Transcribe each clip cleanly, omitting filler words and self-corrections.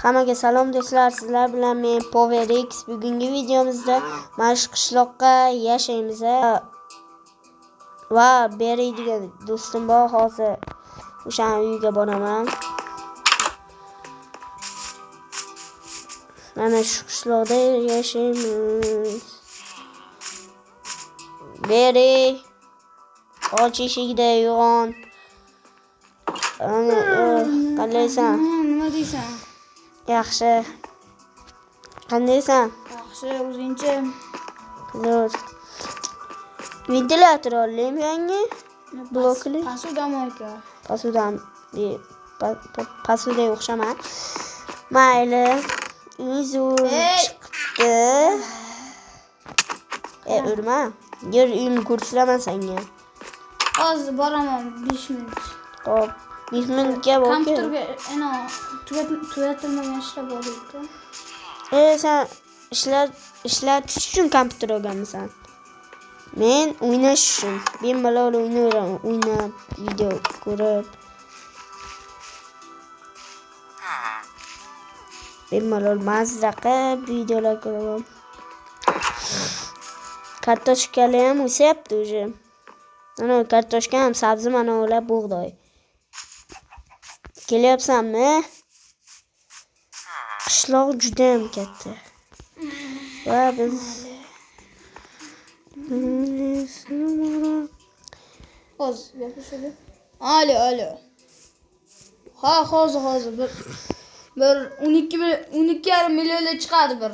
Hammaga salom do'stlar, sizlar bilan men PowerX. Bugungi videomizda mana shu qishloqqa yashaymiz va Beri degan do'stim bor. Hozir o'sha uyga boraman. Mana shu qishloqda yashaymiz. Beri, och eshikda uyg'on. Qandaysan? Nima deysan? Yaxshi. Qandaysan? Yaxshi, o'zingchi? Zo'r. Ventilator olaymi yangi? Blokli. Pasudami aka? Pasuda o'xshaman. Mayli. Zo'r chiqdi. Urma. Yer uyimni ko'rsataman senga. Hozir boraman 5 minut. Xo'p. 5 minutga bor. Kompyuterga tugatilmagan ishlar bor edi. Sen ishlatish uchun kompyuter olganmisan? Men o'ynash uchun. Bemalol o'ynayveraman. O'ynab, video ko'rib. Bemalol mazza qilib videolar ko'raman. Kartoshkali ham o'syapti уже. Mana kartoshka ham sabzi, mana ular bug'doy. Kelyapsanmi? Qishloq juda ham katta. Va biz hozir gapirishadi. Alo. Ha, hozir bir 12,5 millionga chiqadi bir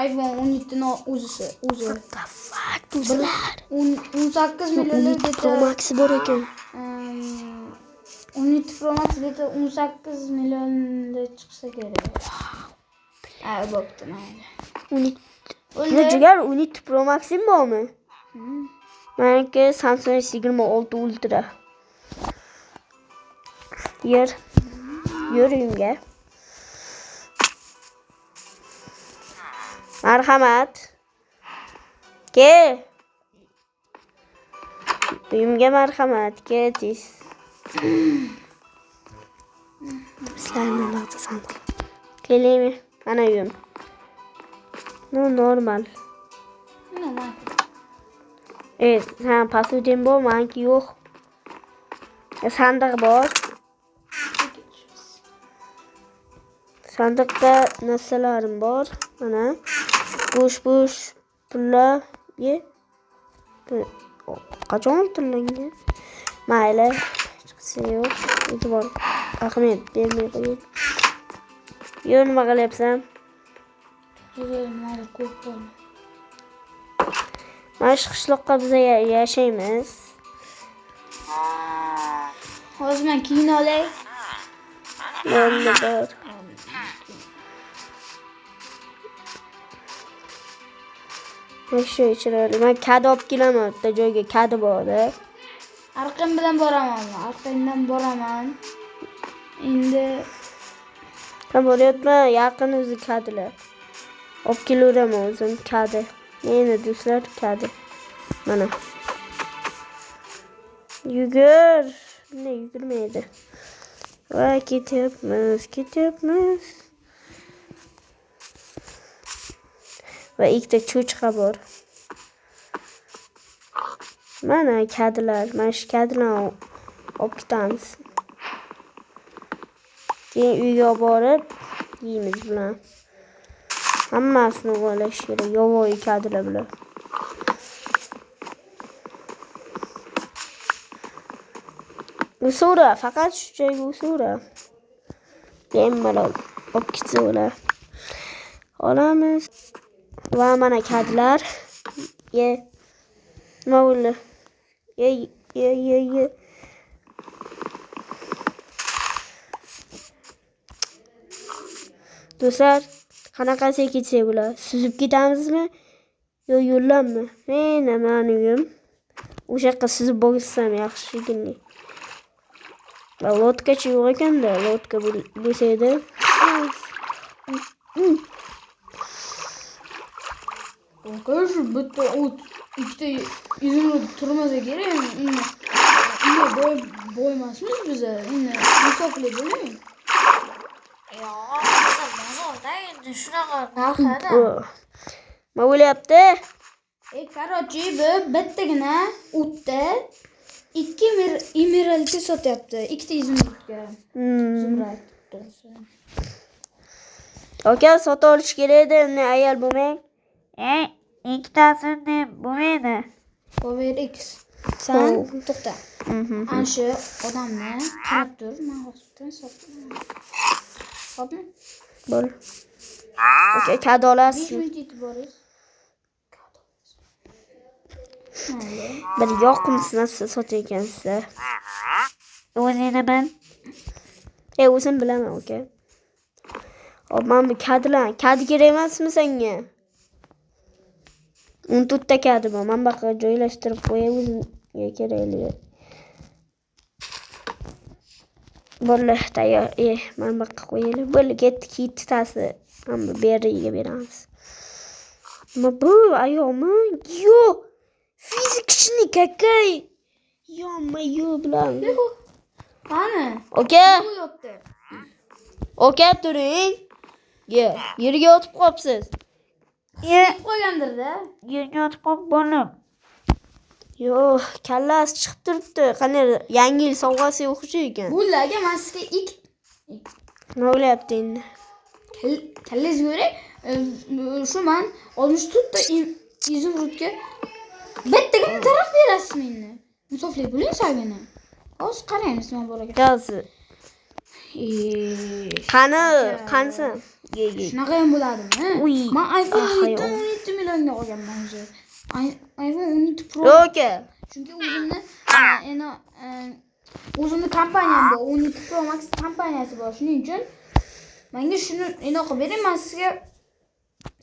iPhone 17 ni o'zi. What the fuck do'stlar? 18 millionga Pro Max bor ekan. 17 Pro Max 18 millionga chiqsa kerak. Bo'pti, mayli. 12 Pro Max'im bormi? Meniki Samsung S26 Ultra. Yur uyimga. Marhamat. Kel. Uyimga marhamat, ketish. Sizlarni naqd sandiq. Kelaymi? Mana uyim. Normal. Sen pasudem bor, meniki yo'q. Sandiq bor. Sandiqda narsalarim bor. Mana bo'sh pullar. Qachon tillangan? Mayli. Chiqsa yo'q. E'tibor. Ahmet bermay qo'y. Yo'q, nima qilyapsan? Mana shu qishloqqa biz yashaymiz. Hozir men keyin olay. Bo'ldi bor. Shu chiroyli. Men kadi olib kelaman. Bitta joyga kadi bor-da. Arqam bilan boraman. Arqamdan boraman. Endi Tam bo'lyapman, yaqin o'zi kadilar. Olib kelaveraman o'zim kadi. Meni do'stlar kadi. Mana. Yugur. Ne yugurmaydi. Va ketyapmiz. Va ikkita cho'chqa bor. Mana kadilar, mana shu kadilarni olib ketamiz. Keyin uyga borib yeymiz bilan. Hammasini o'g'irlash kerak, yovvoyi kadilar bilan. Usura, faqat shu joyga usura. Bemalol olib ketsa ular. Olamiz. Va mana kadilar. Nima bo'ldi? Ye. Do'stlar, qanaqasiga ketsak bular? Suzib ketamizmi? Yo yo'llanmi? Meni uyim. O'sha yoqqa suzib borsam yaxshi shekilli. Va lodkachi yo'q ekanda, lodka bo'lsa edi. Qo'sh bitta o't ikkita izini turmasa kerak. Uni boymasmiz biz. Endi insofli bo'ling. Yo'q, bozorda endi shunaqa narxlarda. Nima bo'lyapti? Короче, bu bittagina o'tda 2 emeraldga sotyapti. 2 izimga. Zumrad to'g'risi. Aka sota olish kerak edi, uni ayol bo'lmang. Ikkitasini bo'lmaydi. Power X. Sen to'xta. Ana shu odamni qarab tur, men hozirdan sotdim. Hopmi? Bo'l. Aka kad 5 olasiz. minut yetib borasiz. Mayli. Bir yoqimsiz narsa sotayotgansizlar. O'zingni bil. O'zim bilaman, aka. Hop, men bu kadlar, kad kerak emasmi senga? 14 ta kadi bor. Men bu yoqqa joylashtirib qo'yay, o'zimga kerakli. Bo'ldi, tayyor. Men bu yoqqa qo'yaylik. Bo'ldi, ketdik, 7 tasi. Hamma beriga beramiz. Nima bu, ayolmi? Yo'q. Fizikchini kakay. Yo bilan. Qani? Aka, Bu yoqda. aka turing. Yerga o'tib qopsiz. Qo'ygandir-da. Yerga o'tib qolib bo'ldim. Yo'q, kallasi chiqib turibdi. Qani yangi yil sovg'asi o'xshaydi. Bo'ldi aka, men sizga Nima bo'lyapti endi? kallangiz ko'rak. Shu men 64 ta izimrudga bittagina taraf berasizmi endi? Musofli bo'ling sagini. Hozir qaraymiz nima bor ekan. Kelsi. Qanisi? Shunaqa ham bo'ladimi? Uy. Men iPhone Ah, 17 millionga olganman o'zi. iPhone 17 Pro. Aka. Chunki o'zimni kompaniyam bor. 17 Pro Max kompaniyasi bor. Shuning uchun menga shuni inoq qilib bering, men sizga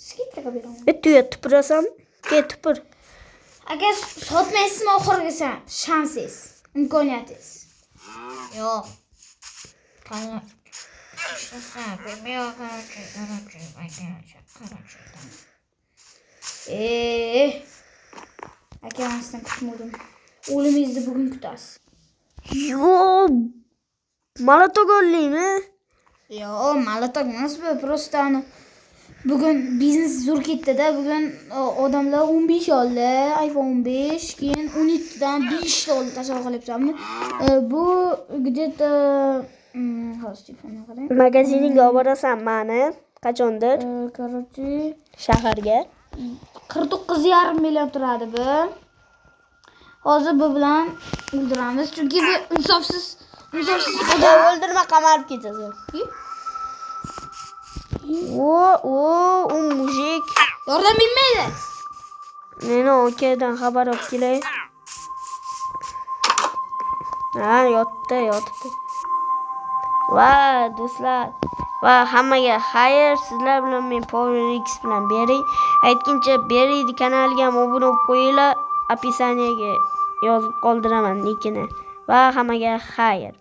skidka qilib beraman. Bitta tupurasam, tupur. Agar sotmaysizmi oxirigacha shansiz, imkoniyatingiz. Yo'q. Qani. Ishlasa, bilmayman. Aka, men sizdan kutmadim. O'limingizni bugun kutasiz. Yo'q. Malatogonlimi? Yo'q, malatok emas bu, просто bugun biznes zo'r ketdi-da. Bugun odamlar 15 oldi, iPhone 15, keyin 17 dan 5 ta oldi, tasavvur qilyapsanmi? Bu где-то hozir telefonni qarang. Magazinga olib borasan meni. Qachondir? Короче, Shaharga. 49,5 million turadi bu. Hozir bu bilan o'ldiramiz, chunki bu insofsiz odam. O'ldirma, qamalib ketasan. O, mujik. Yordam bermaydi. Meni okadan xabar olib kelay. Yotibdi. Va do'stlar, va hammaga xayr. Sizlar bilan men Power X bilan bering. Aytgancha beriydi kanaliga ham obuna bo'lib qo'yinglar. Описаниyaga yozib qoldiraman nikini. Va hammaga xayr.